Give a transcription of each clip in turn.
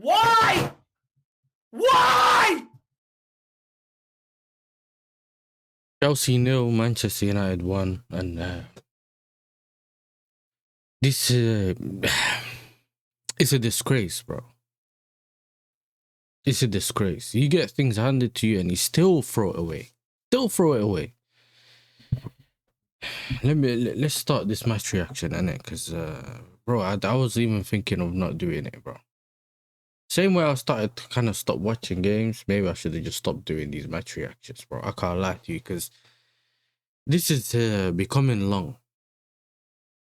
Why? Why? Chelsea 0, Manchester United 1, and this it's a disgrace, bro. It's a disgrace. You get things handed to you and you still throw it away. Still throw it away. Let's start this match reaction, innit? Because bro, I was even thinking of not doing it, bro. Same way I started to kind of stop watching games. Maybe I should have just stopped doing these match reactions, bro. I can't lie to you, because this is becoming long.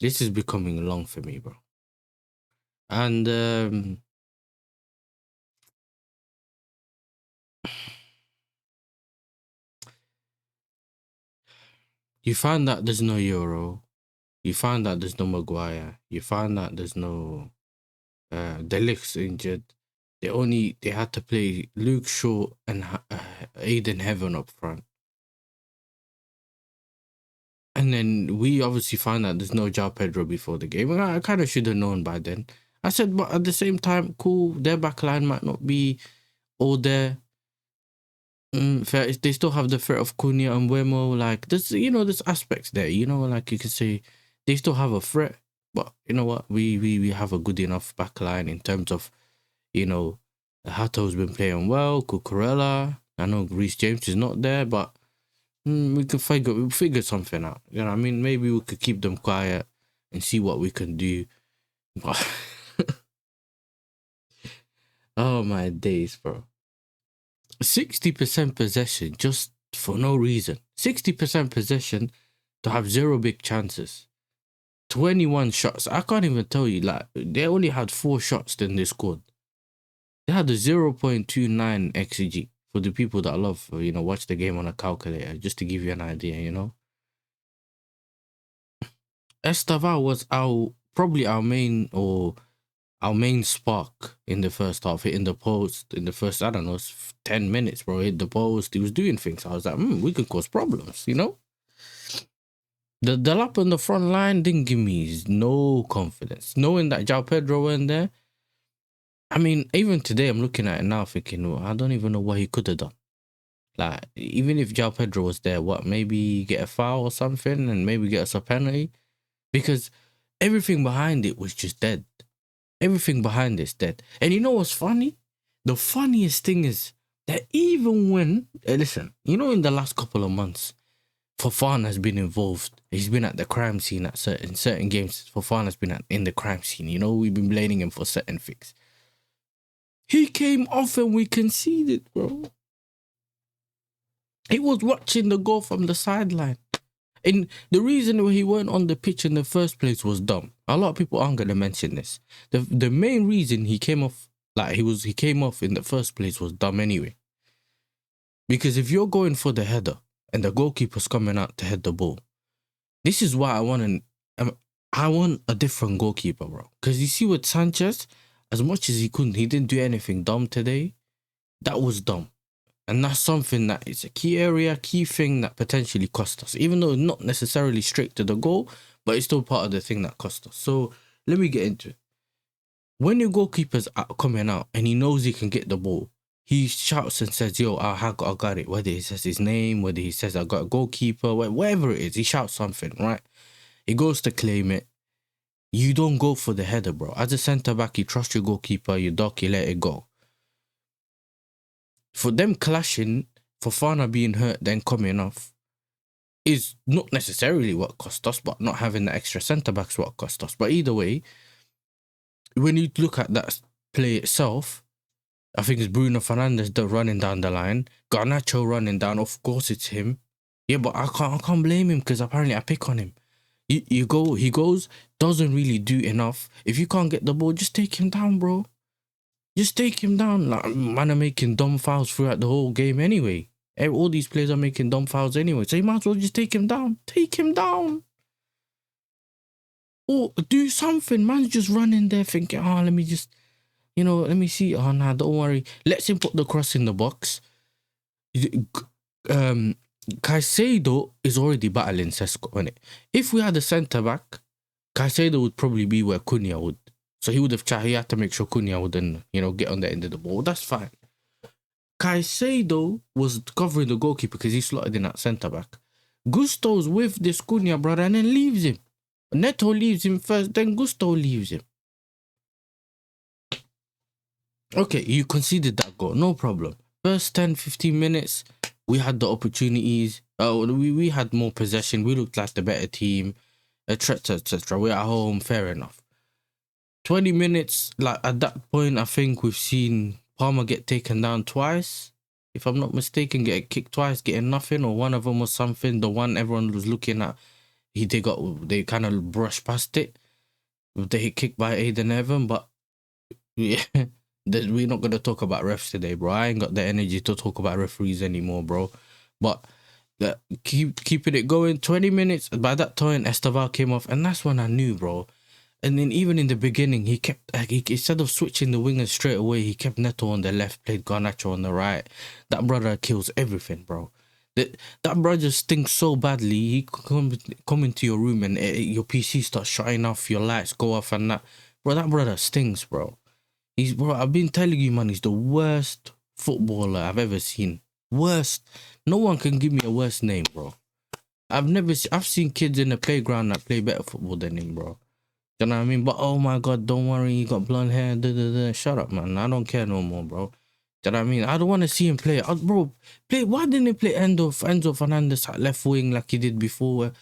This is becoming long for me, bro. And you find that there's no Euro. You find that there's no Maguire. You find that there's no De Ligt's injured. They had to play Luke Shaw and Aiden Heaven up front. And then we obviously find that there's no João Pedro before the game. I kind of should have known by then. I said, but at the same time, cool, their backline might not be all there. They still have the threat of Cunha and Wemo. Like, there's aspects there, like you can say they still have a threat. But you know what? We have a good enough backline in terms of, Hato's been playing well, Cucurella. I know Reece James is not there, but we can figure something out. You know what I mean? Maybe we could keep them quiet and see what we can do. But oh my days, bro. 60% possession just for no reason. 60% possession to have 0 big chances. 21 shots. I can't even tell you, like, they only had 4 shots, then they scored. They had a 0.29 XG for the people that love, watch the game on a calculator, just to give you an idea, Estaval was probably our main spark in the first half, hitting the post in the first, 10 minutes, bro. Hit the post. He was doing things. I was like, we could cause problems, The lap on the front line didn't give me no confidence. Knowing that João Pedro went there, I mean, even today I'm looking at it now thinking, well, I don't even know what he could have done. Like, even if João Pedro was there, maybe get a foul or something and maybe get us a penalty? Because everything behind it was just dead. Everything behind it's dead. And you know what's funny? The funniest thing is that even when, listen, in the last couple of months, Fofana has been involved. He's been at the crime scene at certain games. Fofana's been in the crime scene. We've been blaming him for certain things. He came off and we conceded, bro. He was watching the goal from the sideline. And the reason why he weren't on the pitch in the first place was dumb. A lot of people aren't going to mention this. The main reason he came off, he came off in the first place was dumb anyway. Because if you're going for the header and the goalkeeper's coming out to head the ball, this is why I want a different goalkeeper, bro. Because you see with Sanchez, as much as he didn't do anything dumb today. That was dumb. And that's something that is a key thing that potentially cost us. Even though not necessarily straight to the goal, but it's still part of the thing that cost us. So let me get into it. When your goalkeeper's coming out and he knows he can get the ball, he shouts and says, yo, I got it. Whether he says his name, whether he says I got a goalkeeper, whatever it is, he shouts something, right? He goes to claim it. You don't go for the header, bro. As a centre-back, you trust your goalkeeper, you duck, you let it go. For them clashing, Fofana being hurt, then coming off, is not necessarily what cost us, but not having the extra centre-back's what cost us. But either way, when you look at that play itself, I think it's Bruno Fernandes running down the line, Garnacho running down, of course it's him. Yeah, but I can't blame him because apparently I pick on him. He goes, doesn't really do enough. If you can't get the ball, just take him down, bro. Just take him down. Like, man are making dumb fouls throughout the whole game anyway. All these players are making dumb fouls anyway. So you might as well just take him down. Take him down. Or do something. Man's just running there thinking, let me just, let me see. Oh, nah, don't worry. Let's him put the cross in the box. Caicedo is already battling Sesko, isn't it? If we had a centre-back, Caicedo would probably be where Cunha would So he would have tried. He had to make sure Cunha wouldn't, get on the end of the ball. That's fine. Caicedo was covering the goalkeeper because he slotted in at centre back. Gusto's with this Cunha, brother, and then leaves him. Neto leaves him first, then Gusto leaves him. Okay, you conceded that goal, no problem. First 10, 15 minutes, we had the opportunities. We had more possession. We looked like the better team, etc., etc. We're at home, fair enough. 20 minutes, like at that point, I think we've seen Palmer get taken down twice. If I'm not mistaken, get kicked twice, getting nothing, or one of them was something. The one everyone was looking at, they kind of brushed past it. They hit kicked by Aiden Evan, but yeah, we're not gonna talk about refs today, bro. I ain't got the energy to talk about referees anymore, bro. But keeping it going, 20 minutes. By that time, Esteval came off, and that's when I knew, bro. And then even in the beginning, he kept, instead of switching the wingers straight away, he kept Neto on the left, played Garnacho on the right. That brother kills everything, bro. That brother stinks so badly. He come into your room and your PC starts shutting off, your lights go off and that. Bro, that brother stinks, bro. Bro, I've been telling you, man, he's the worst footballer I've ever seen. Worst. No one can give me a worse name, bro. I've seen kids in the playground that play better football than him, bro. You know what I mean? But oh my God, don't worry, you got blonde hair. Shut up, man. I don't care no more, bro. You know what I mean? I don't want to see him play. Bro, why didn't he play Enzo Fernandez at left wing like he did before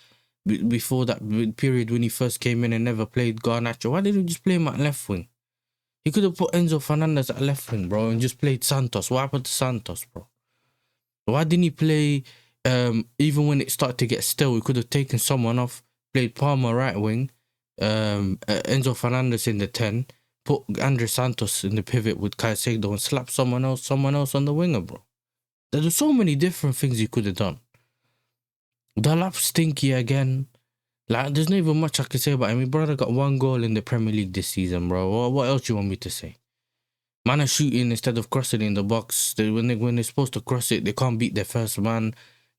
that period when he first came in and never played Garnacho? Why didn't he just play him at left wing? He could have put Enzo Fernandez at left wing, bro, and just played Santos. What happened to Santos, bro? Why didn't he play, even when it started to get stale, he could have taken someone off, played Palmer right wing, Enzo Fernandez in the 10, put Andre Santos in the pivot with Caicedo and slap someone else on the winger, bro. There's so many different things you could have done. Dalap stinky again. Like, there's not even much I can say about him. My brother got 1 goal in the Premier League this season, bro. What else you want me to say? Man are shooting instead of crossing in the box. When they're supposed to cross it, they can't beat their first man.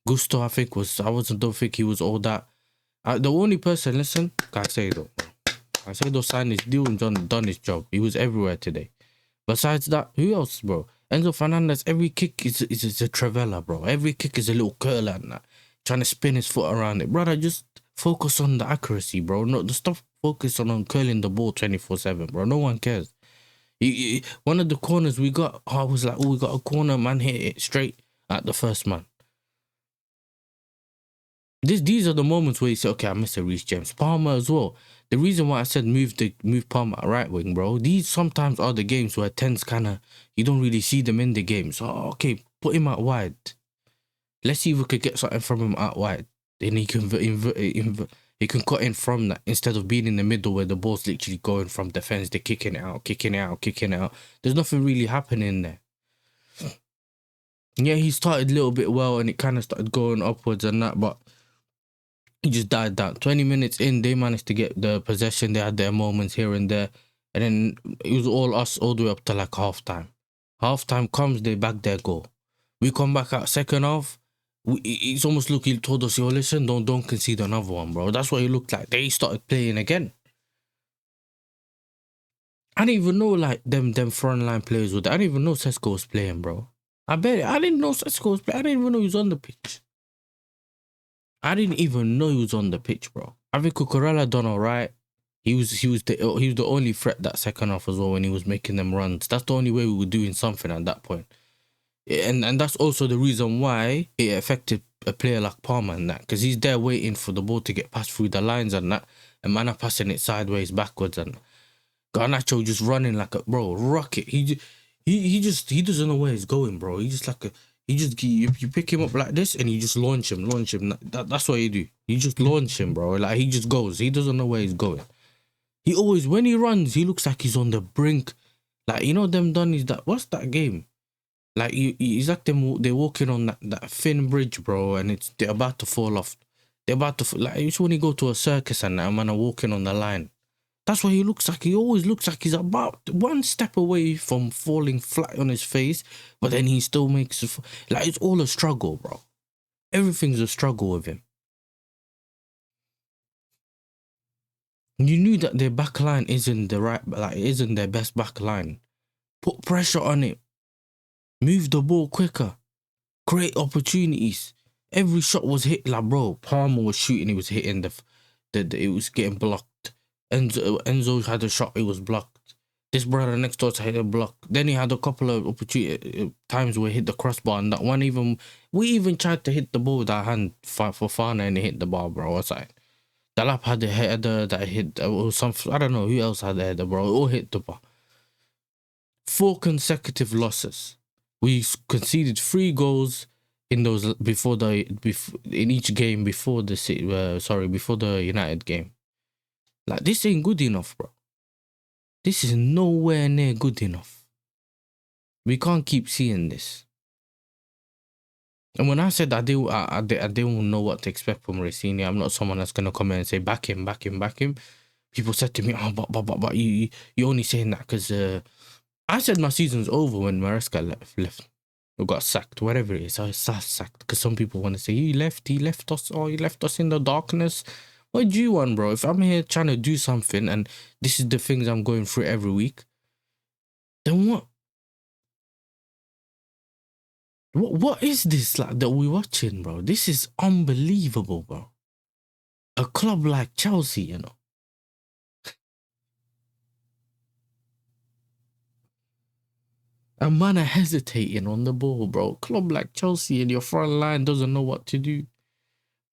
Gusto, I don't think he was all that. The only person, listen, Caicedo. Caicedo signed his deal and done his job. He was everywhere today. Besides that, who else, bro? Enzo Fernandez, every kick is a Travella, bro. Every kick is a little curler and that. Trying to spin his foot around it. Brother, just focus on the accuracy, bro. No, stop focusing on curling the ball 24/7, bro. No one cares. One of the corners we got, I was like, we got a corner, man, hit it straight at the first man. These are the moments where you say, okay, I miss a Reece James. Palmer as well. The reason why I said move Palmer at right wing, bro. These sometimes are the games where 10s kind of, you don't really see them in the game. So, okay, put him out wide. Let's see if we could get something from him out wide. Then he can he can cut in from that instead of being in the middle where the ball's literally going from defense. They're kicking it out. There's nothing really happening there. Yeah, he started a little bit well and it kind of started going upwards and that, but he just died down. 20 minutes in, they managed to get the possession. They had their moments here and there. And then it was all us all the way up to like half-time. Half-time comes, they back their goal. We come back out second half. It's almost like he told us, yo, listen, don't concede another one, bro. That's what it looked like. They started playing again. I didn't even know like them frontline players I didn't even know Sesko was playing, bro. I didn't know Sesko was playing. I didn't even know he was on the pitch. I didn't even know he was on the pitch, bro. I think Cucurella done all right. He was the only threat that second half as well when he was making them runs. That's the only way we were doing something at that point. And that's also the reason why it affected a player like Palmer and that, because he's there waiting for the ball to get passed through the lines and that, and man are passing it sideways, backwards, and Garnacho just running like a rocket. He doesn't know where he's going, bro. You pick him up like this and you just launch him. That's what you do. You just launch him, bro. Like he just goes. He doesn't know where he's going. He always, when he runs, he looks like he's on the brink. Like, you know them Donnies that, what's that game? Like he's like they're walking on that thin bridge, bro, and they're about to fall off. They're about to like it's when you go to a circus and that man are walking on the line. That's what he looks like. He always looks like he's about one step away from falling flat on his face, but then he still makes it. Like, it's all a struggle, bro. Everything's a struggle with him. You knew that their back line isn't the right, like, isn't their best back line. Put pressure on it. Move the ball quicker. Create opportunities. Every shot was hit, like, bro. Palmer was shooting, it was hitting it was getting blocked. Enzo had a shot, it was blocked. This brother next door hit a block. Then he had a couple of opportunity times where he hit the crossbar, and that one we even tried to hit the ball with our hand for Fana, and he hit the bar, bro. What's that? Dalap had a header that hit, or some, I don't know who else had a header, bro. It all hit the bar. 4 consecutive losses. We conceded 3 goals in those in each game before before the United game. Like, this ain't good enough, bro. This is nowhere near good enough. We can't keep seeing this. And when I said I didn't know what to expect from Racini, I'm not someone that's gonna come in and say back him. People said to me, "Oh, but you only saying that because I said my season's over when Maresca left or got sacked, whatever it is. I was sacked because some people want to say he left us, or he left us in the darkness. What do you want, bro? If I'm here trying to do something and this is the things I'm going through every week, then what? What is this like that we're watching, bro? This is unbelievable, bro. A club like Chelsea, you know. A man are hesitating on the ball, bro. Club like Chelsea and your front line doesn't know what to do.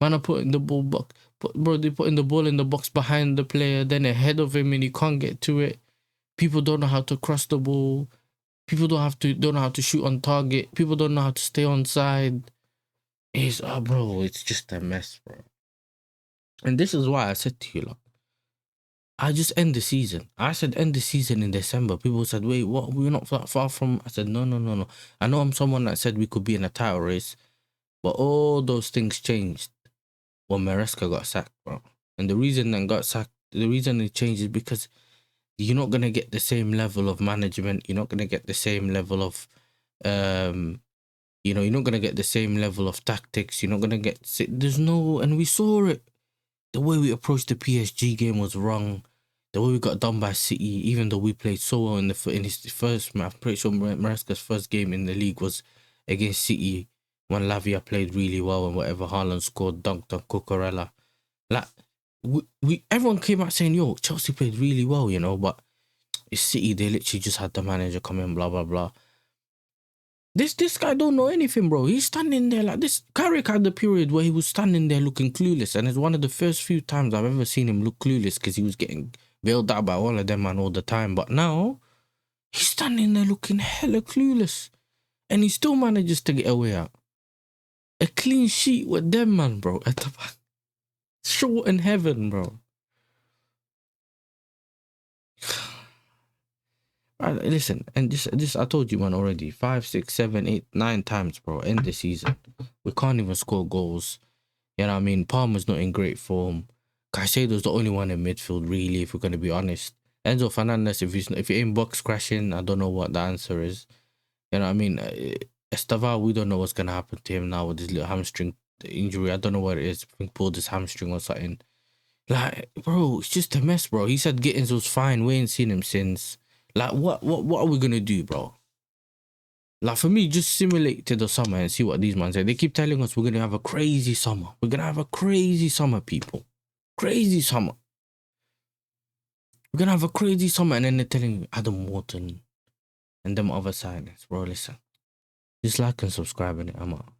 Man are putting the ball back. They're putting the ball in the box behind the player, then ahead of him, and he can't get to it. People don't know how to cross the ball. People don't know how to shoot on target. People don't know how to stay on side. Bro, it's just a mess, bro. And this is why I said to you, look, I just end the season. I said end the season in December. People said, wait, what? We're not that far from. I said, no. I know I'm someone that said we could be in a title race, but all those things changed when Maresca got sacked, bro. And the reason it changed is because you're not gonna get the same level of management. You're not gonna get the same level of, you're not gonna get the same level of tactics. You're not gonna get. And we saw it. The way we approached the PSG game was wrong. The way we got done by City, even though we played so well in his first match, I'm pretty sure Maresca's first game in the league was against City when Lavia played really well and whatever. Haaland scored, dunked on Cucurella. Like, everyone came out saying, yo, Chelsea played really well, but it's City. They literally just had the manager come in, blah blah blah. This guy don't know anything, bro. He's standing there like this. Carrick had the period where he was standing there looking clueless, and it's one of the first few times I've ever seen him look clueless because he was getting bailed out by all of them man all the time. But now he's standing there looking hella clueless, and he still manages to get away out. A clean sheet with them man, bro. At the back, short in heaven, bro. Listen, and this I told you, man, already. 5, 6, 7, 8, 9 times, bro. End the season. We can't even score goals. You know what I mean? Palmer's not in great form. Caicedo's the only one in midfield, really, if we're gonna be honest. Enzo Fernandez, if he ain't box crashing, I don't know what the answer is. You know what I mean? Estaval, we don't know what's gonna happen to him now with his little hamstring injury. I don't know what it is. I think pulled his hamstring or something. Like, bro, it's just a mess, bro. He said Gittins was fine. We ain't seen him since. Like, what are we gonna do, bro? Like, for me, just simulate to the summer and see what these men say. They keep telling us we're gonna have a crazy summer. We're gonna have a crazy summer, people. Crazy summer. We're gonna have a crazy summer, and then they're telling you Adam Wharton and them other signings, bro. Listen, just like and subscribe, and I'm out.